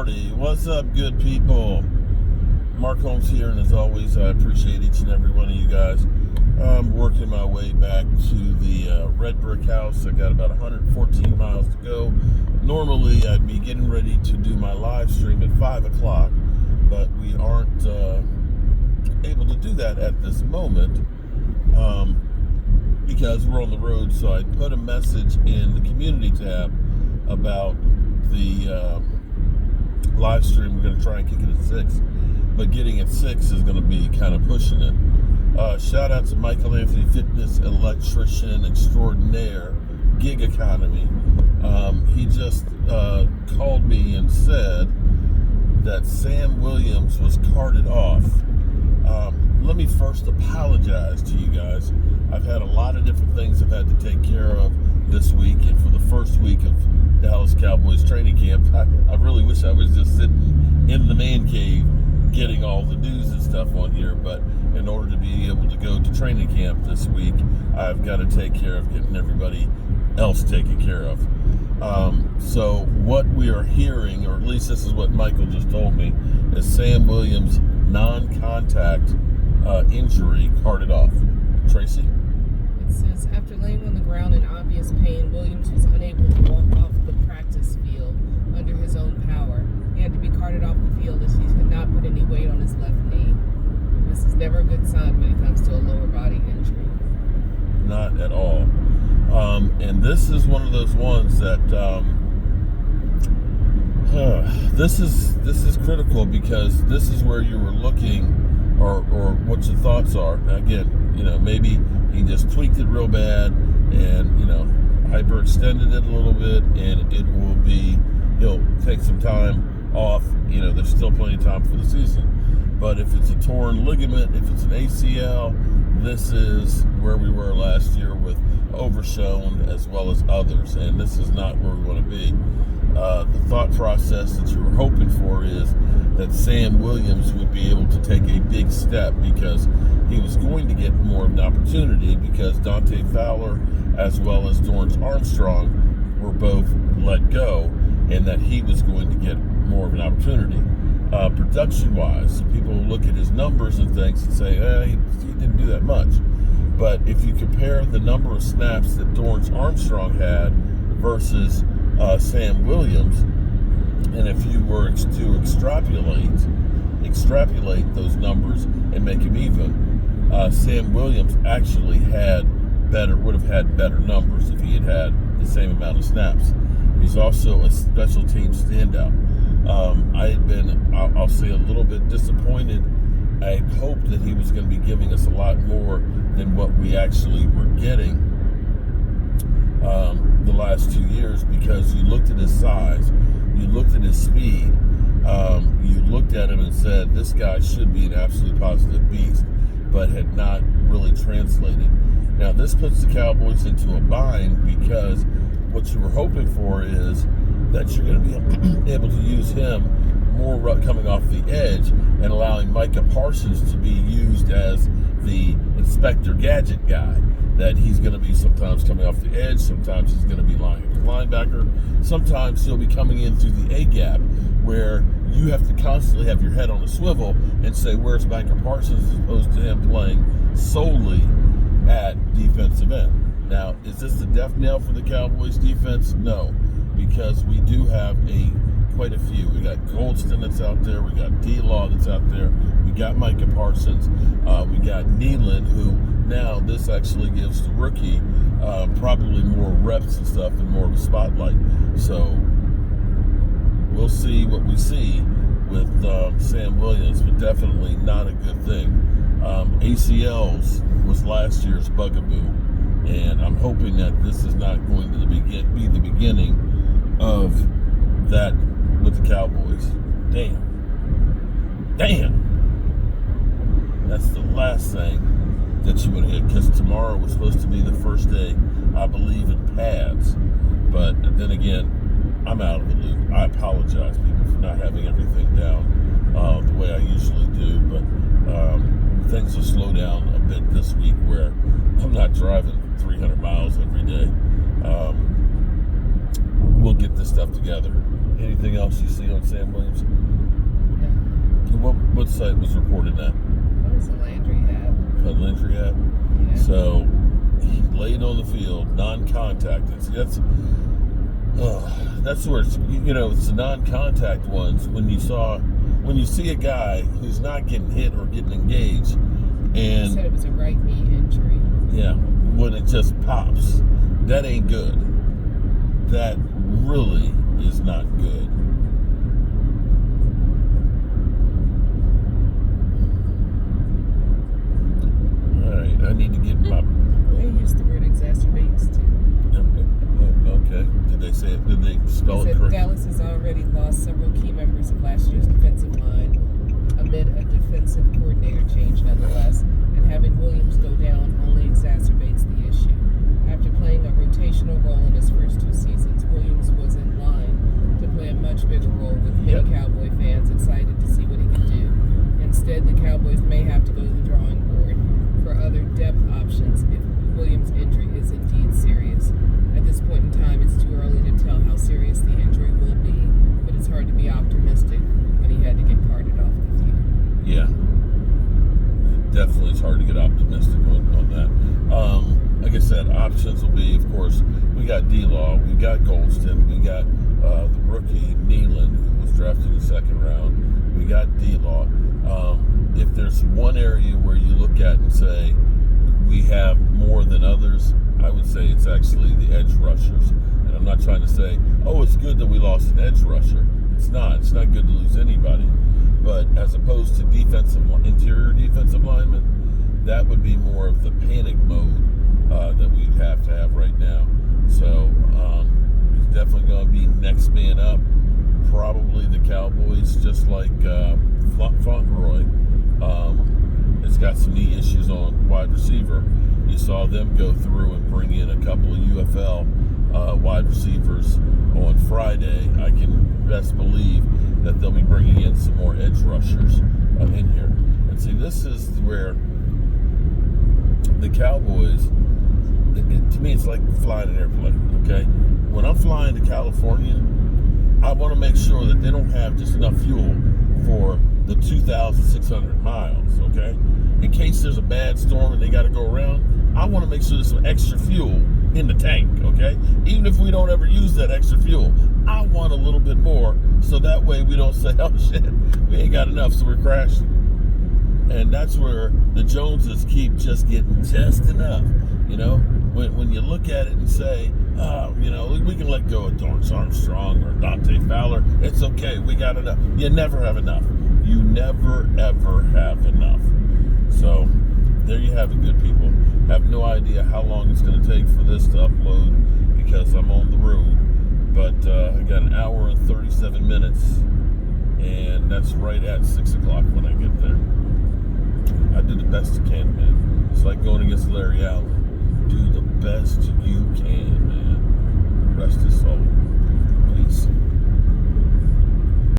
Alrighty, what's up, good people? Mark Holmes here, and as always, I appreciate each and every one of you guys. I'm working my way back to the Red Brick House. I got about 114 miles to go. Normally, I'd be getting ready to do my live stream at 5 o'clock, but we aren't able to do that at this moment because we're on the road. So I put a message in the community tab about the live stream. We're going to try and kick it at 6, but getting at 6 is going to be kind of pushing it. Shout out to Michael Anthony Fitness Electrician Extraordinaire Gig Economy. He just called me and said that Sam Williams was carted off. Let me first apologize to you guys. I've had a lot of different things I've had to take care of this week, and for the first week of Dallas Cowboys training camp, I really wish I was just sitting in the man cave getting all the news and stuff on here, but in order to be able to go to training camp this week, I've got to take care of getting everybody else taken care of. So what we are hearing, or at least this is what Michael just told me, is Sam Williams' non-contact injury carted off. Tracy? It says, after laying on the ground in obvious pain, Williams was unable to walk off the practice field under his own power. He had to be carted off the field as he could not put any weight on his left knee. This is never a good sign when it comes to a lower body injury. Not at all. And this is one of those ones that this is critical, because this is where you were looking, or what your thoughts are. Again, maybe he just tweaked it real bad and, hyperextended it a little bit, and he'll take some time off. There's still plenty of time for the season. But if it's a torn ligament, if it's an ACL, this is where we were last year with Overshown as well as others, and this is not where we want to be. The thought process that you were hoping for is that Sam Williams would be able to take a big step, because he was going to get more of an opportunity, because Dante Fowler as well as Dorrance Armstrong were both let go, and that he was going to get more of an opportunity. Production-wise, people look at his numbers and things and say, he didn't do that much. But if you compare the number of snaps that Dorrance Armstrong had versus Sam Williams, and if you were to extrapolate those numbers and make them even, Sam Williams actually would have had better numbers if he had the same amount of snaps. He's also a special team standout. I had been, I'll say, a little bit disappointed. I hoped that he was going to be giving us a lot more than what we actually were getting the last 2 years, because you looked at his size, you looked at his speed, you looked at him and said, this guy should be an absolutely positive beast, but had not really translated. Now, this puts the Cowboys into a bind, because what you were hoping for is that you're going to be able to use him more coming off the edge, and allowing Micah Parsons to be used as the Inspector Gadget guy. That he's going to be sometimes coming off the edge, sometimes he's going to be lying at the linebacker, sometimes he'll be coming in through the A-gap, where you have to constantly have your head on a swivel and say, where's Micah Parsons, as opposed to him playing solely at defensive end. Now, is this the death knell for the Cowboys defense? No, because we do have quite a few. We got Goldston that's out there. We got D-Law that's out there. We got Micah Parsons. We got Nealon, who now this actually gives the rookie probably more reps and stuff and more of a spotlight. So we'll see what we see with Sam Williams, but definitely not a good thing. ACLs was last year's bugaboo, and I'm hoping that this is not going to be the beginning of that with the Cowboys. Damn. That's the last thing that you would hit, because tomorrow was supposed to be the first day, I believe, in pads. But then again, I'm out of the loop. I apologize, people, for not having everything down the way I usually do. But things will slow down a bit this week, where I'm not driving 300 miles every day. we'll get this stuff together. Anything else you see on Sam Williams? What site was reported at? What was the Landry at? Landry at? Yeah. So he laid on the field, non-contacted. See, that's where it's, it's the non-contact ones. When you see a guy who's not getting hit or getting engaged, He and said it was a right knee injury. yeah, when it just pops, that ain't good. That really is not good. All right, I need to get my. They used the word exacerbates too. Okay. Did they say it? Did they spell He it said correctly? Dallas has already lost several key members of last year's defensive line amid a defensive coordinator change nonetheless, and having Williams go down only exacerbates the issue. After playing a rotational role in his first 2 seasons, Williams was in line to play a much bigger role, with many Cowboy fans excited to see what he could do. Instead, the Cowboys may have to go to the drawing board for other depth options if Williams' injury is indeed serious. At this point in time, it's too early to tell how serious the injury will be, but it's hard to be optimistic when he had to get carted off the field. Yeah. Definitely it's hard to get optimistic on that. Like I said, options will be, of course, we got D-Law, we got Goldston, we got the rookie Nealon, who was drafted in the 2nd round. We got D-Law. If there's one area where you look at and say we have more than others, I would say it's actually the edge rushers. And I'm not trying to say, oh, it's good that we lost an edge rusher. It's not. It's not good to lose anybody. But as opposed to interior defensive linemen, that would be more of the panic mode that we'd have to have right now. So it's definitely going to be next man up. Probably the Cowboys, just like Fauntleroy. It's got some knee issues on wide receiver. You saw them go through and bring in a couple of UFL wide receivers on Friday. I can best believe that they'll be bringing in some more edge rushers in here. And see, this is where the Cowboys, to me, it's like flying an airplane, okay? When I'm flying to California, I want to make sure that they don't have just enough fuel for the 2,600 miles, okay? In case there's a bad storm and they got to go around, I want to make sure there's some extra fuel in the tank, okay? Even if we don't ever use that extra fuel, I want a little bit more, so that way we don't say, oh shit, we ain't got enough, so we're crashing. And that's where the Joneses keep just getting just enough, when you look at it and say, we can let go of Dorrance Armstrong or Dante Fowler, it's okay, we got enough. You never have enough. You never ever have enough. So there you have it, good people. Have no idea how long it's going to take for this to upload because I'm on the road. But I got an hour and 37 minutes, and that's right at 6 o'clock when I get there. I did the best I can, man. It's like going against Larry Allen. Do the best you can, man. Rest his soul. Peace.